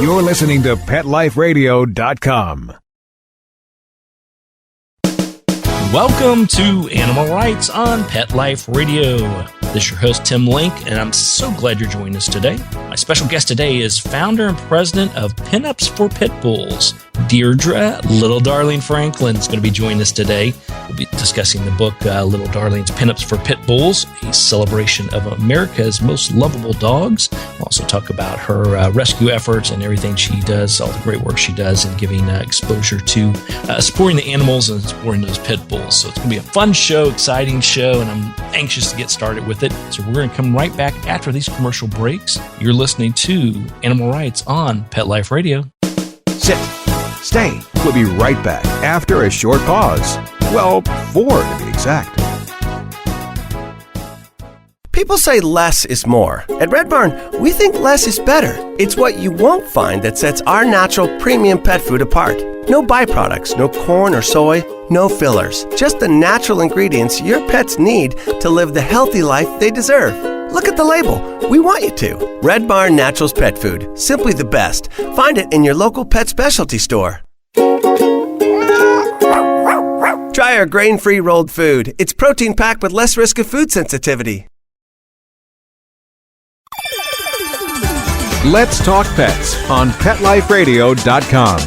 You're listening to PetLifeRadio.com. Welcome to Animal Rights on Pet Life Radio. This is your host, Tim Link, and I'm so glad you're joining us today. My special guest today is founder and president of Pinups for Pitbulls. Deirdre, Little Darling Franklin, is going to be joining us today. We'll be discussing the book, Little Darling's Pinups for Pitbulls, a celebration of America's most lovable dogs. We'll also talk about her rescue efforts and everything she does, all the great work she does in giving exposure to supporting the animals and supporting those pit bulls. So it's going to be a fun show, exciting show, and I'm anxious to get started with it. So we're going to come right back after these commercial breaks. You're listening to Animal Rights on Pet Life Radio. Sit. Stay. We'll be right back after a short pause. Well, 4 to be exact. People say less is more. At Red Barn, we think less is better. It's what you won't find that sets our natural premium pet food apart. No byproducts, no corn or soy, no fillers. Just the natural ingredients your pets need to live the healthy life they deserve. Look at the label. We want you to. Red Barn Naturals Pet Food. Simply the best. Find it in your local pet specialty store. Try our grain-free rolled food. It's protein-packed with less risk of food sensitivity. Let's talk pets on PetLifeRadio.com.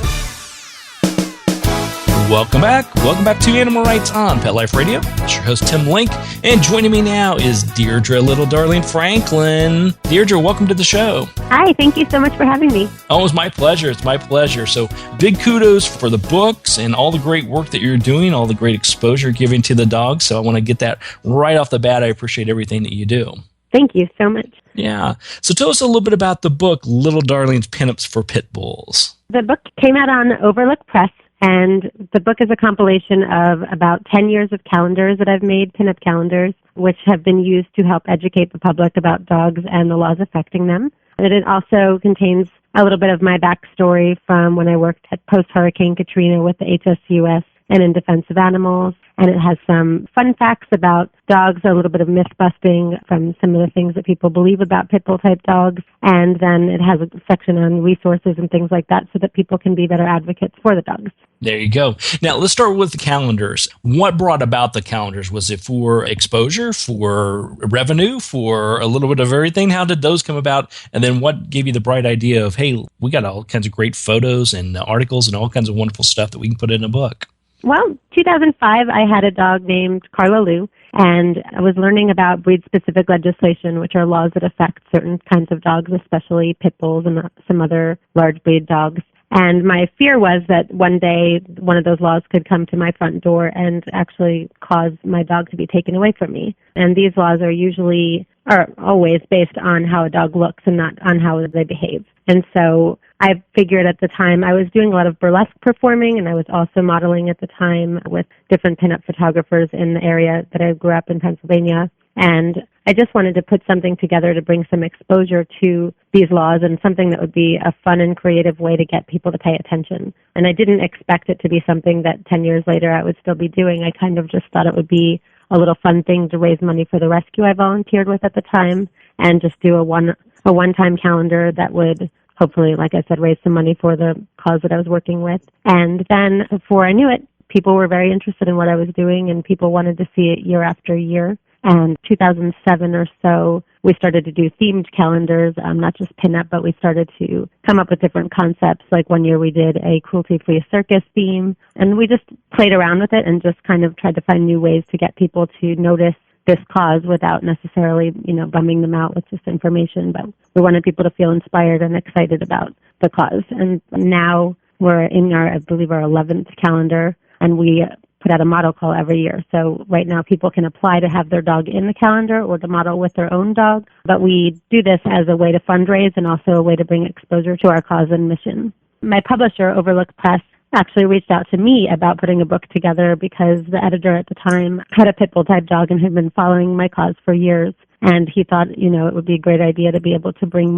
Welcome back. Welcome back to Animal Rights on Pet Life Radio. It's your host, Tim Link. And joining me now is Deirdre, Little Darling Franklin. Deirdre, welcome to the show. Hi, thank you so much for having me. Oh, it's my pleasure. It's my pleasure. So big kudos for the books and all the great work that you're doing, all the great exposure you're giving to the dogs. So I want to get that right off the bat. I appreciate everything that you do. Thank you so much. Yeah. So tell us a little bit about the book, Little Darling's Pinups for Pitbulls. The book came out on Overlook Press, and the book is a compilation of about 10 years of calendars that I've made, pinup calendars, which have been used to help educate the public about dogs and the laws affecting them. And it also contains a little bit of my backstory from when I worked at post-Hurricane Katrina with the HSUS and in defense of animals. And it has some fun facts about dogs, a little bit of myth-busting from some of the things that people believe about pit bull-type dogs. And then it has a section on resources and things like that so that people can be better advocates for the dogs. There you go. Now, let's start with the calendars. What brought about the calendars? Was it for exposure, for revenue, for a little bit of everything? How did those come about? And then what gave you the bright idea of, hey, we got all kinds of great photos and articles and all kinds of wonderful stuff that we can put in a book? Well, 2005, I had a dog named Carla Lou, and I was learning about breed-specific legislation, which are laws that affect certain kinds of dogs, especially pit bulls and some other large breed dogs. And my fear was that one day one of those laws could come to my front door and actually cause my dog to be taken away from me. And these laws are always based on how a dog looks and not on how they behave. And so I figured at the time I was doing a lot of burlesque performing, and I was also modeling at the time with different pinup photographers in the area that I grew up in Pennsylvania. And I just wanted to put something together to bring some exposure to these laws and something that would be a fun and creative way to get people to pay attention. And I didn't expect it to be something that 10 years later I would still be doing. I kind of just thought it would be a little fun thing to raise money for the rescue I volunteered with at the time and just do a one-time calendar that would hopefully, like I said, raise some money for the cause that I was working with. And then before I knew it, people were very interested in what I was doing and people wanted to see it year after year. And 2007 or so, we started to do themed calendars, not just pinup, but we started to come up with different concepts. Like one year we did a cruelty-free circus theme, and we just played around with it and just kind of tried to find new ways to get people to notice this cause without necessarily, bumming them out with just information. But we wanted people to feel inspired and excited about the cause. And now we're in I believe our 11th calendar, and we put out a model call every year. So right now people can apply to have their dog in the calendar or to model with their own dog. But we do this as a way to fundraise and also a way to bring exposure to our cause and mission. My publisher, Overlook Press, actually reached out to me about putting a book together because the editor at the time had a pit bull type dog and had been following my cause for years. And he thought, it would be a great idea to be able to bring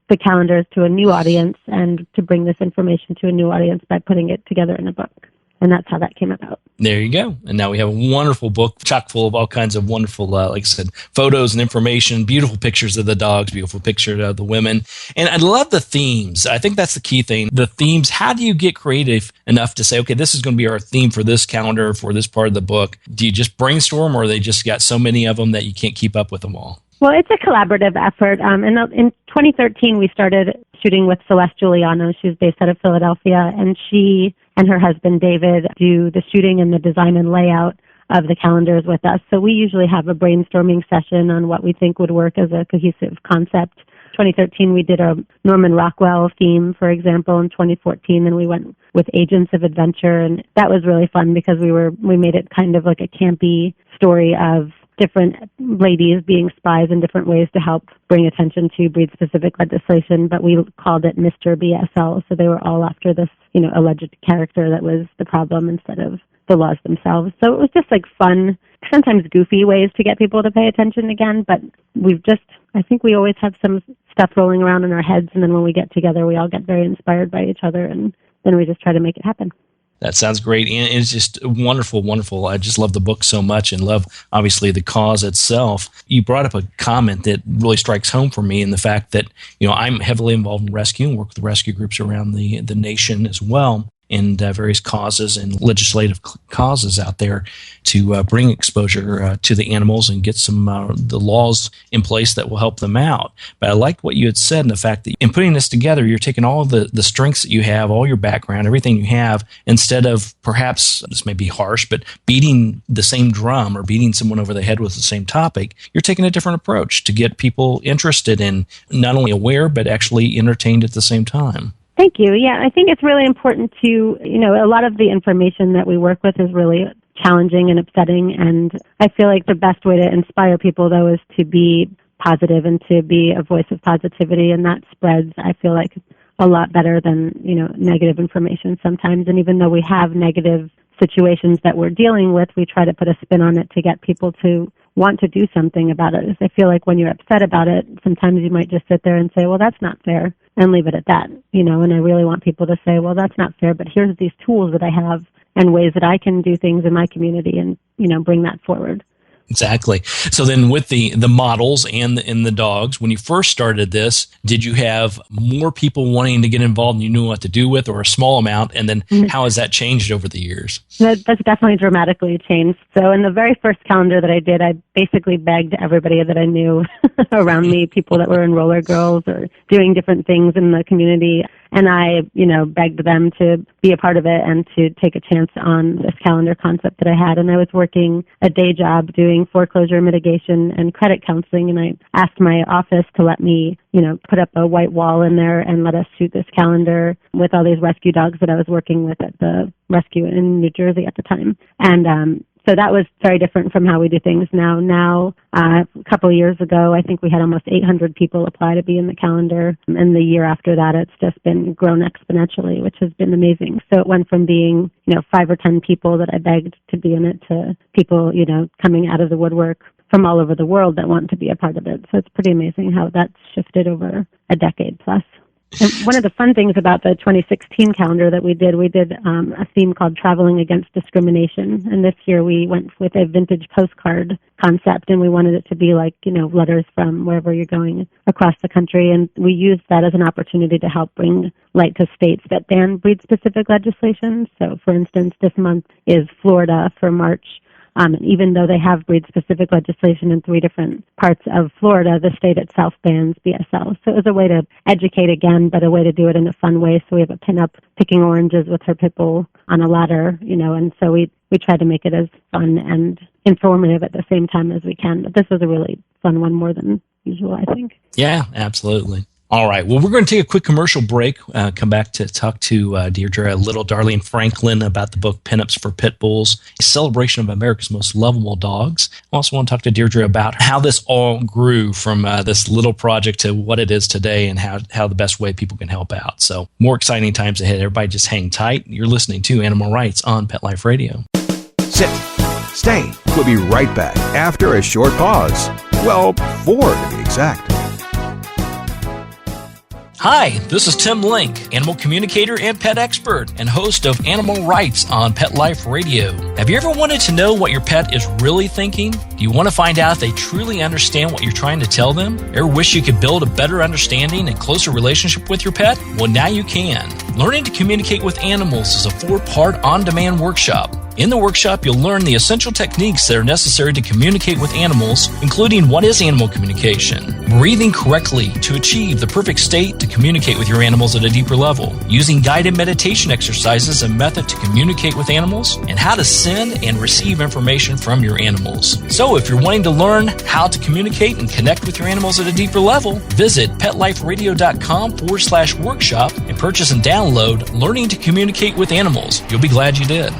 the calendars to a new audience and to bring this information to a new audience by putting it together in a book. And that's how that came about. There you go. And now we have a wonderful book chock full of all kinds of wonderful, like I said, photos and information, beautiful pictures of the dogs, beautiful pictures of the women. And I love the themes. I think that's the key thing. The themes, how do you get creative enough to say, okay, this is going to be our theme for this calendar, for this part of the book? Do you just brainstorm, or they just got so many of them that you can't keep up with them all? Well, it's a collaborative effort. In 2013, we started shooting with Celeste Giuliano. She's based out of Philadelphia, and she and her husband, David, do the shooting and the design and layout of the calendars with us. So we usually have a brainstorming session on what we think would work as a cohesive concept. 2013, we did a Norman Rockwell theme, for example. In 2014, and we went with Agents of Adventure, and that was really fun because we made it kind of like a campy story of different ladies being spies in different ways to help bring attention to breed-specific legislation, but we called it Mr. BSL, so they were all after this, alleged character that was the problem instead of the laws themselves. So it was just like fun, sometimes goofy ways to get people to pay attention again, but I think we always have some stuff rolling around in our heads, and then when we get together, we all get very inspired by each other, and then we just try to make it happen. That sounds great. And it's just wonderful, wonderful. I just love the book so much and love, obviously, the cause itself. You brought up a comment that really strikes home for me, in the fact that, I'm heavily involved in rescue and work with rescue groups around the nation as well, and various causes and legislative causes out there to bring exposure to the animals and get some the laws in place that will help them out. But I like what you had said, and the fact that in putting this together, you're taking all the strengths that you have, all your background, everything you have, instead of perhaps, this may be harsh, but beating the same drum or beating someone over the head with the same topic, you're taking a different approach to get people interested and not only aware, but actually entertained at the same time. Thank you. Yeah, I think it's really important to, a lot of the information that we work with is really challenging and upsetting, and I feel like the best way to inspire people, though, is to be positive and to be a voice of positivity, and that spreads, I feel like, a lot better than, negative information sometimes. And even though we have negative situations that we're dealing with, we try to put a spin on it to get people to want to do something about it. I feel like when you're upset about it, sometimes you might just sit there and say, well, that's not fair, and leave it at that, and I really want people to say, well, that's not fair, but here's these tools that I have and ways that I can do things in my community and, bring that forward. Exactly. So then with the models and the dogs, when you first started this, did you have more people wanting to get involved and you knew what to do with, or a small amount? And then how has that changed over the years? That's definitely dramatically changed. So in the very first calendar that I did, I basically begged everybody that I knew around me, people that were in roller girls or doing different things in the community. And I, begged them to be a part of it and to take a chance on this calendar concept that I had. And I was working a day job doing foreclosure mitigation and credit counseling. And I asked my office to let me, put up a white wall in there and let us shoot this calendar with all these rescue dogs that I was working with at the rescue in New Jersey at the time. And so that was very different from how we do things now. Now, a couple of years ago, I think we had almost 800 people apply to be in the calendar. And the year after that, it's just been grown exponentially, which has been amazing. So it went from being, 5 or 10 people that I begged to be in it to people, coming out of the woodwork from all over the world that want to be a part of it. So it's pretty amazing how that's shifted over a decade plus. And one of the fun things about the 2016 calendar that we did a theme called Traveling Against Discrimination. And this year we went with a vintage postcard concept, and we wanted it to be like, letters from wherever you're going across the country. And we used that as an opportunity to help bring light to states that ban breed-specific legislation. So, for instance, this month is Florida for March. And even though they have breed-specific legislation in 3 different parts of Florida, the state itself bans BSL. So it was a way to educate again, but a way to do it in a fun way. So we have a pinup picking oranges with her pit bull on a ladder, and so we try to make it as fun and informative at the same time as we can. But this was a really fun one, more than usual, I think. Yeah, absolutely. All right. Well, we're going to take a quick commercial break, come back to talk to Deirdre, little Darlene Franklin, about the book Pinups for Pitbulls, a celebration of America's most lovable dogs. I also want to talk to Deirdre about how this all grew from this little project to what it is today, and how the best way people can help out. So more exciting times ahead. Everybody just hang tight. You're listening to Animal Rights on Pet Life Radio. Sit. Stay. We'll be right back after a short pause. Well, 4 to be exact. Hi, this is Tim Link, animal communicator and pet expert and host of Animal Rights on Pet Life Radio. Have you ever wanted to know what your pet is really thinking? Do you want to find out if they truly understand what you're trying to tell them? Ever wish you could build a better understanding and closer relationship with your pet? Well, now you can. Learning to Communicate with Animals is a 4-part on-demand workshop. In the workshop, you'll learn the essential techniques that are necessary to communicate with animals, including what is animal communication, breathing correctly to achieve the perfect state to communicate with your animals at a deeper level, using guided meditation exercises and method to communicate with animals, and how to send and receive information from your animals. So if you're wanting to learn how to communicate and connect with your animals at a deeper level, visit PetLifeRadio.com/workshop and purchase and download Learning to Communicate with Animals. You'll be glad you did.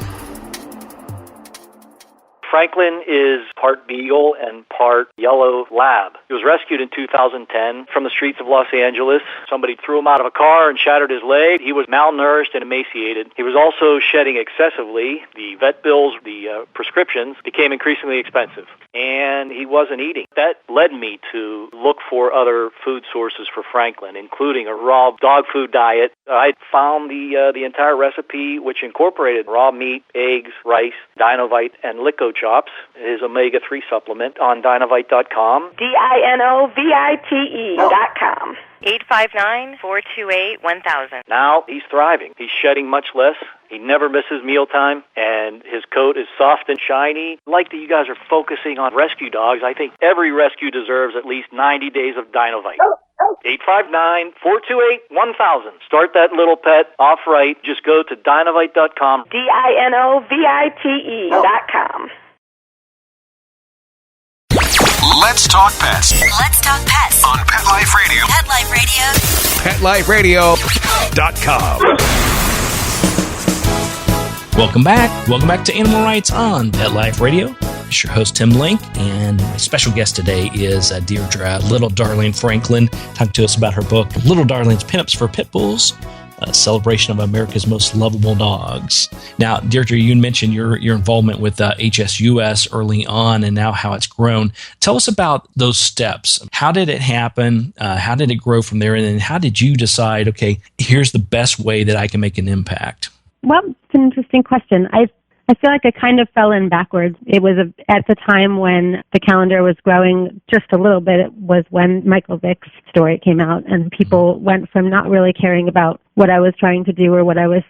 Franklin is part beagle and part yellow lab. He was rescued in 2010 from the streets of Los Angeles. Somebody threw him out of a car and shattered his leg. He was malnourished and emaciated. He was also shedding excessively. The vet bills, the prescriptions, became increasingly expensive. And he wasn't eating. That led me to look for other food sources for Franklin, including a raw dog food diet. I found the entire recipe, which incorporated raw meat, eggs, rice, Dinovite, and Lico Chops, his omega-3 supplement, on Dinovite.com. DINOVITE.com. 859-428-1000. Now he's thriving. He's shedding much less. He never misses mealtime, and his coat is soft and shiny. I like that you guys are focusing on rescue dogs. I think every rescue deserves at least 90 days of Dinovite. 859-428-1000. Start that little pet off right. Just go to Dinovite.com. DINOVITE.com. Let's talk pets. Let's talk pets On Pet Life Radio. Pet Life Radio. PetLifeRadio.com. Welcome back. Welcome back to Animal Rights on Pet Life Radio. It's your host, Tim Link, and my special guest today is Deirdre, Little Darling Franklin, talking to us about her book, Little Darling's Pinups for Pitbulls, a celebration of America's most lovable dogs. Now, Deirdre, you mentioned your involvement with HSUS early on and now how it's grown. Tell us about those steps. How did it happen? How did it grow from there? And then how did you decide, okay, here's the best way that I can make an impact? Well, it's an interesting question. I feel like I kind of fell in backwards. It was at the time when the calendar was growing just a little bit. It was when Michael Vick's story came out, and people went from not really caring about what I was trying to do or what I was,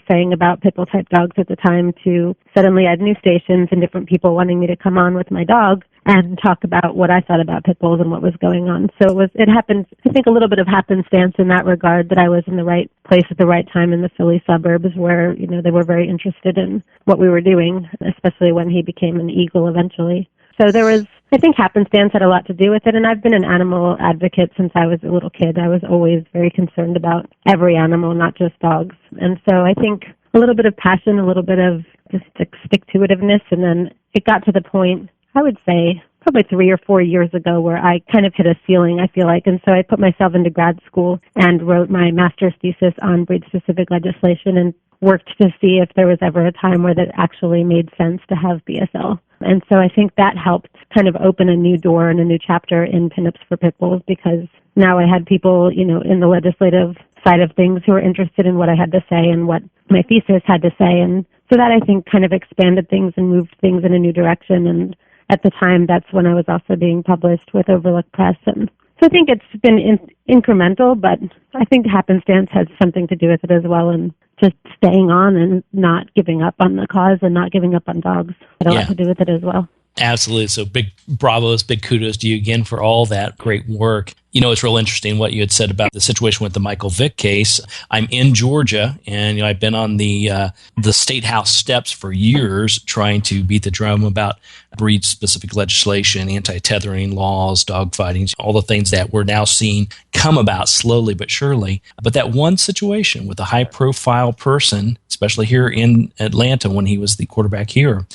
saying about pitbull type dogs at the time to suddenly I had new stations and different people wanting me to come on with my dog and talk about what I thought about pit bulls and what was going on. So it happened, I think, a little bit of happenstance in that regard, that I was in the right place at the right time in the Philly suburbs where, they were very interested in what we were doing, especially when he became an eagle eventually. So there was, I think, happenstance had a lot to do with it, and I've been an animal advocate since I was a little kid. I was always very concerned about every animal, not just dogs. And so I think a little bit of passion, a little bit of just stick-to-itiveness, and then it got to the point, I would say, probably 3 or 4 years ago, where I kind of hit a ceiling, I feel like. And so I put myself into grad school and wrote my master's thesis on breed-specific legislation and worked to see if there was ever a time where that actually made sense to have BSL. And so I think that helped kind of open a new door and a new chapter in Pinups for Pitbulls, because now I had people, in the legislative side of things who were interested in what I had to say and what my thesis had to say. And so that, I think, kind of expanded things and moved things in a new direction. And at the time, that's when I was also being published with Overlook Press. And so I think it's been incremental, but I think happenstance has something to do with it as well. And just staying on and not giving up on the cause and not giving up on dogs had a lot to do with it as well. Absolutely. So big bravos, big kudos to you again for all that great work. It's real interesting what you had said about the situation with the Michael Vick case. I'm in Georgia, and I've been on the state house steps for years trying to beat the drum about breed-specific legislation, anti-tethering laws, dog fightings, all the things that we're now seeing come about slowly but surely. But that one situation with a high-profile person, especially here in Atlanta when he was the quarterback here,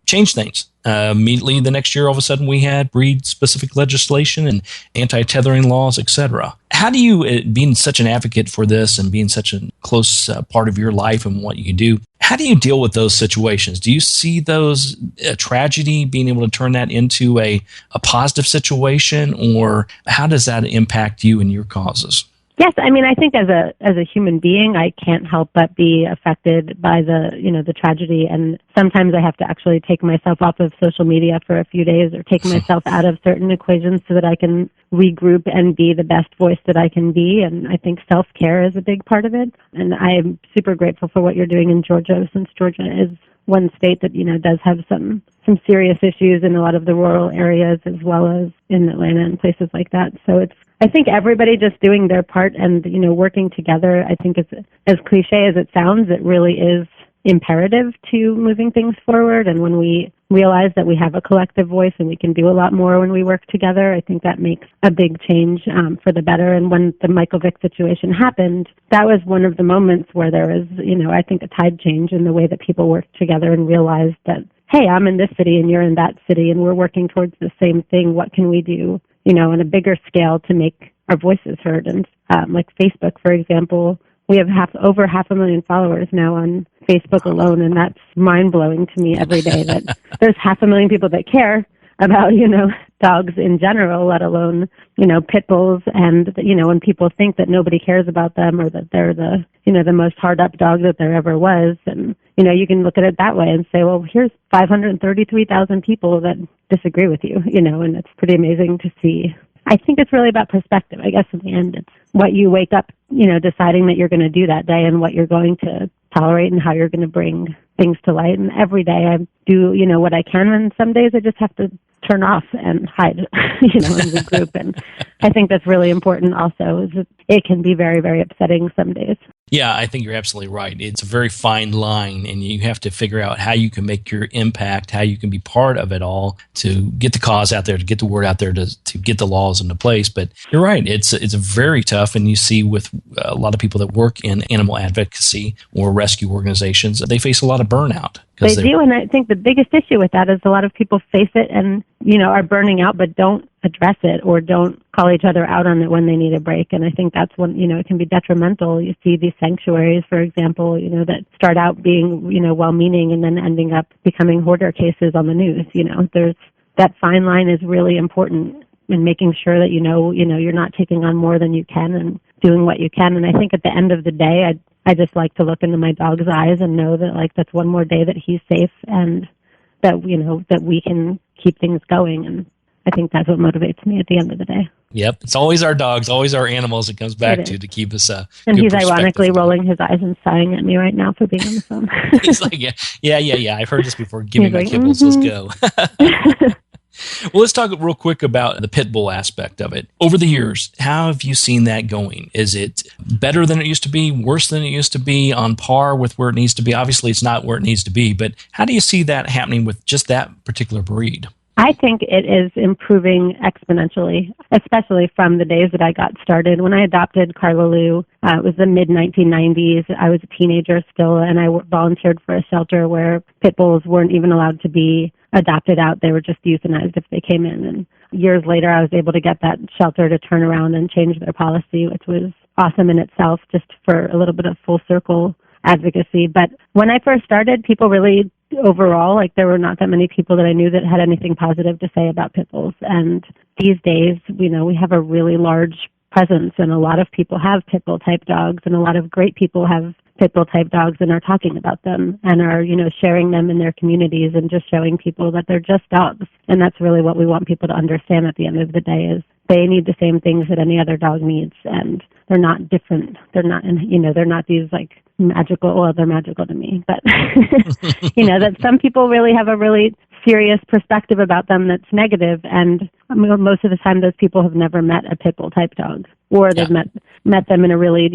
changed things. Immediately the next year, all of a sudden, we had breed-specific legislation and anti-tethering laws, etc. How do you, being such an advocate for this and being such a close part of your life and what you do, how do you deal with those situations? Do you see those a tragedy, being able to turn that into a positive situation, or how does that impact you and your causes? Yes, I mean, I think as a human being, I can't help but be affected by the tragedy, and sometimes I have to actually take myself off of social media for a few days or take myself out of certain equations so that I can regroup and be the best voice that I can be, and I think self-care is a big part of it, and I'm super grateful for what you're doing in Georgia, since Georgia is one state that, does have some serious issues in a lot of the rural areas as well as in Atlanta and places like that. So I think everybody just doing their part and, working together, I think it's, as cliche as it sounds, it really is imperative to moving things forward. And when we realize that we have a collective voice and we can do a lot more when we work together, I think that makes a big change for the better. And when the Michael Vick situation happened, that was one of the moments where there was, I think a tide change in the way that people worked together and realized that, hey, I'm in this city and you're in that city and we're working towards the same thing. What can we do, on a bigger scale to make our voices heard? And like Facebook, for example, we have over 500,000 followers now on Facebook alone, and that's mind-blowing to me every day that there's 500,000 people that care about, dogs in general, let alone, pit bulls. And, when people think that nobody cares about them or that they're the most hard-up dog that there ever was, and, you can look at it that way and say, well, here's 533,000 people that disagree with you, and it's pretty amazing to see. I think it's really about perspective. I guess in the end, it's what you wake up, deciding that you're going to do that day and what you're going to tolerate and how you're going to bring things to light. And every day I do, what I can. And some days I just have to turn off and hide, in the group. And I think that's really important also, is that it can be very, very upsetting some days. Yeah, I think you're absolutely right. It's a very fine line, and you have to figure out how you can make your impact, how you can be part of it all to get the cause out there, to get the word out there, to get the laws into place. But you're right. It's very tough, and you see with a lot of people that work in animal advocacy or rescue organizations, they face a lot of burnout. They do, and I think the biggest issue with that is a lot of people face it and, are burning out but don't address it or don't call each other out on it when they need a break. And I think that's when, it can be detrimental. You see these sanctuaries, for example, that start out being, well-meaning and then ending up becoming hoarder cases on the news. There's that fine line is really important in making sure that, you're not taking on more than you can and doing what you can. And I think at the end of the day, I just like to look into my dog's eyes and know that that's one more day that he's safe and that, that we can keep things going. And I think that's what motivates me at the end of the day. Yep. It's always our dogs, always our animals it comes back to keep us and he's ironically rolling his eyes and sighing at me right now for being on the phone. He's like, yeah. I've heard this before. Give me my kibbles. Let's go. Well, let's talk real quick about the pit bull aspect of it. Over the years, how have you seen that going? Is it better than it used to be, worse than it used to be, on par with where it needs to be? Obviously, it's not where it needs to be, but how do you see that happening with just that particular breed? I think it is improving exponentially, especially from the days that I got started. When I adopted Carla Lou, it was the mid-1990s. I was a teenager still, and I volunteered for a shelter where pit bulls weren't even allowed to be adopted out. They were just euthanized if they came in. And years later, I was able to get that shelter to turn around and change their policy, which was awesome in itself, just for a little bit of full circle advocacy. But when I first started, people really, overall, there were not that many people that I knew that had anything positive to say about pit bulls. And these days, we have a really large presence, and a lot of people have pit bull type dogs, and a lot of great people have pit bull type dogs and are talking about them and are, sharing them in their communities and just showing people that they're just dogs. And that's really what we want people to understand at the end of the day, is they need the same things that any other dog needs, and they're not different. They're not, they're not these magical, well, they're magical to me, but, that some people really have a really serious perspective about them that's negative. And most of the time those people have never met a pit bull type dog, or they've met them in a really,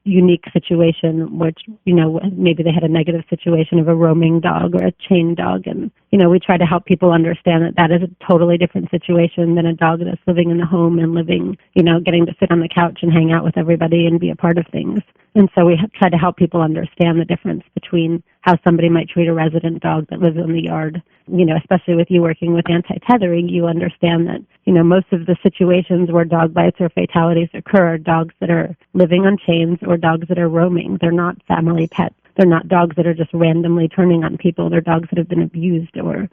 unique situation, which, maybe they had a negative situation of a roaming dog or a chained dog. And, we try to help people understand that that is a totally different situation than a dog that's living in the home and living, getting to sit on the couch and hang out with everybody and be a part of things. And so we try to help people understand the difference between how somebody might treat a resident dog that lives in the yard. Especially with you working with anti-tethering, you understand that, most of the situations where dog bites or fatalities occur are dogs that are living on chains or dogs that are roaming. They're not family pets. They're not dogs that are just randomly turning on people. They're dogs that have been abused or,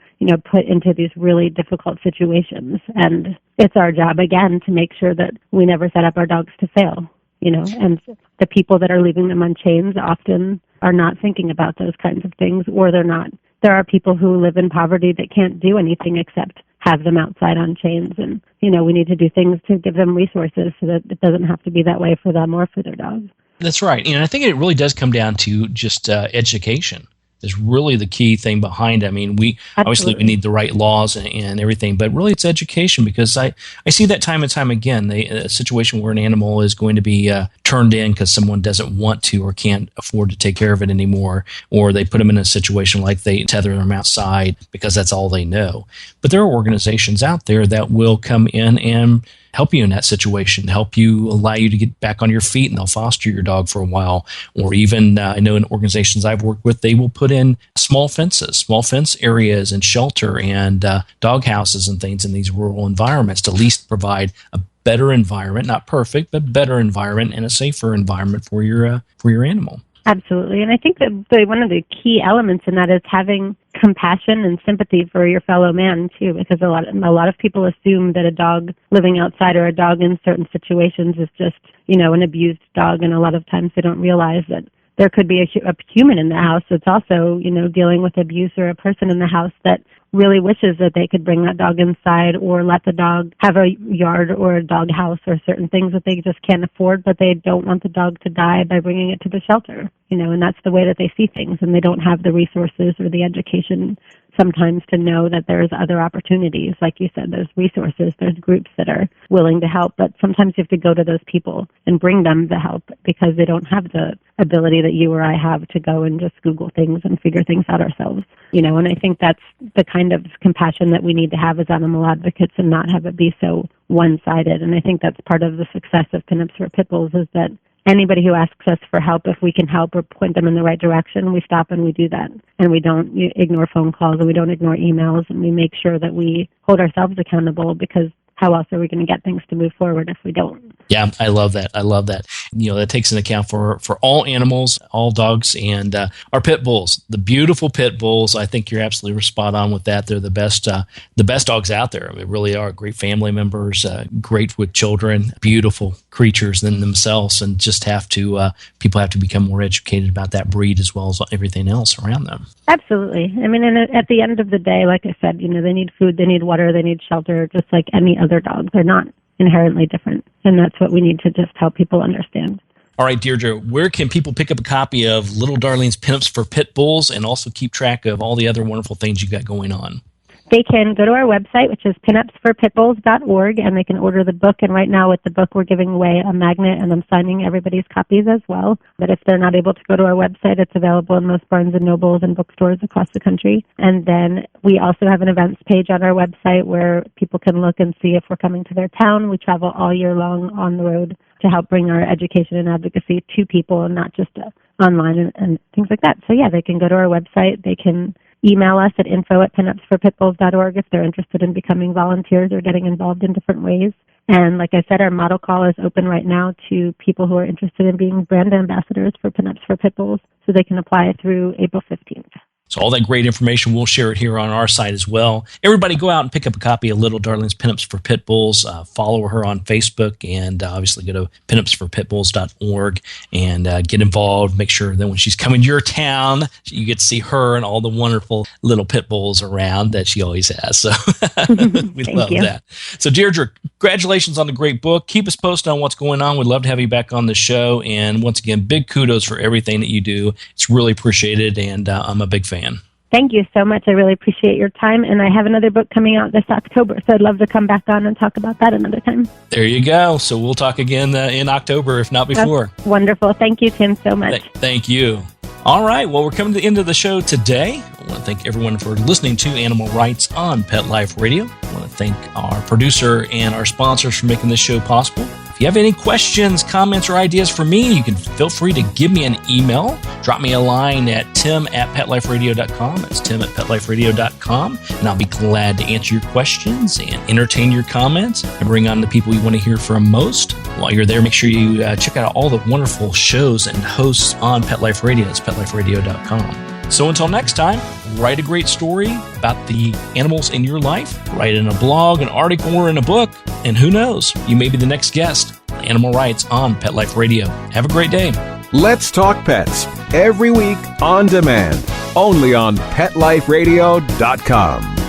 put into these really difficult situations. And it's our job, again, to make sure that we never set up our dogs to fail. and the people that are leaving them on chains often are not thinking about those kinds of things, or there are people who live in poverty that can't do anything except have them outside on chains. And, we need to do things to give them resources so that it doesn't have to be that way for them or for their dogs. That's right. And I think it really does come down to just education is really the key thing behind it. I mean, obviously we need the right laws and everything, but really it's education, because I see that time and time again, a situation where an animal is going to be turned in because someone doesn't want to or can't afford to take care of it anymore, or they put them in a situation like they tether them outside because that's all they know. But there are organizations out there that will come in and help you in that situation, allow you to get back on your feet, and they'll foster your dog for a while. Or even, I know in organizations I've worked with, they will put in small fence areas and shelter and dog houses and things in these rural environments to at least provide a better environment, not perfect, but better environment and a safer environment for your animal. Absolutely. And I think that one of the key elements in that is having compassion and sympathy for your fellow man, too, because a lot of people assume that a dog living outside or a dog in certain situations is just, an abused dog. And a lot of times they don't realize that there could be a human in the house that's also, dealing with abuse, or a person in the house that really wishes that they could bring that dog inside or let the dog have a yard or a dog house or certain things that they just can't afford, but they don't want the dog to die by bringing it to the shelter, and that's the way that they see things, and they don't have the resources or the education sometimes to know that there's other opportunities. Like you said, there's resources, there's groups that are willing to help, but sometimes you have to go to those people and bring them the help because they don't have the ability that you or I have to go and just Google things and figure things out ourselves. And I think that's the kind of compassion that we need to have as animal advocates and not have it be so one-sided. And I think that's part of the success of Pinups for Pitbulls is that anybody who asks us for help, if we can help or point them in the right direction, we stop and we do that. And we don't ignore phone calls and we don't ignore emails, and we make sure that we hold ourselves accountable, because how else are we going to get things to move forward if we don't? Yeah, I love that. That takes into account for all animals, all dogs, and our pit bulls, the beautiful pit bulls. I think you're absolutely spot on with that. They're the best dogs out there. They really are great family members, great with children, beautiful creatures in themselves, and just people have to become more educated about that breed as well as everything else around them. Absolutely. I mean, and at the end of the day, like I said, they need food, they need water, they need shelter, just like any other dog. They're not inherently different, and that's what we need to just help people understand. All right, Deirdre, where can people pick up a copy of Little Darling's Pinups for Pitbulls and also keep track of all the other wonderful things you got going on? They can go to our website, which is pinupsforpitbulls.org, and they can order the book. And right now with the book, we're giving away a magnet, and I'm signing everybody's copies as well. But if they're not able to go to our website, it's available in most Barnes & Nobles and bookstores across the country. And then we also have an events page on our website where people can look and see if we're coming to their town. We travel all year long on the road to help bring our education and advocacy to people and not just online and things like that. So, yeah, they can go to our website. They can email us at info@pinupsforpitbulls.org if they're interested in becoming volunteers or getting involved in different ways. And like I said, our model call is open right now to people who are interested in being brand ambassadors for Pinups for Pitbulls, so they can apply through April 15th. So all that great information, we'll share it here on our site as well. Everybody go out and pick up a copy of Little Darling's Pinups for Pitbulls. Follow her on Facebook, and obviously go to pinupsforpitbulls.org and get involved. Make sure that when she's coming to your town, you get to see her and all the wonderful little pit bulls around that she always has. So we love that. So Deirdre, congratulations on the great book. Keep us posted on what's going on. We'd love to have you back on the show. And once again, big kudos for everything that you do. It's really appreciated, and I'm a big fan. Thank you so much. I really appreciate your time. And I have another book coming out this October, so I'd love to come back on and talk about that another time. There you go. So we'll talk again in October, if not before. That's wonderful. Thank you, Tim, so much. Thank you. All right. Well, we're coming to the end of the show today. I want to thank everyone for listening to Animal Rights on Pet Life Radio. I want to thank our producer and our sponsors for making this show possible. If you have any questions, comments, or ideas for me, you can feel free to give me an email. Drop me a line at tim@petliferadio.com. That's tim@petliferadio.com. And I'll be glad to answer your questions and entertain your comments and bring on the people you want to hear from most. While you're there, make sure you check out all the wonderful shows and hosts on Pet Life Radio. It's petliferadio.com. So until next time, write a great story about the animals in your life. Write in a blog, an article, or in a book. And who knows, you may be the next guest Animal Rights on Pet Life Radio. Have a great day. Let's Talk Pets, every week on demand, only on PetLifeRadio.com.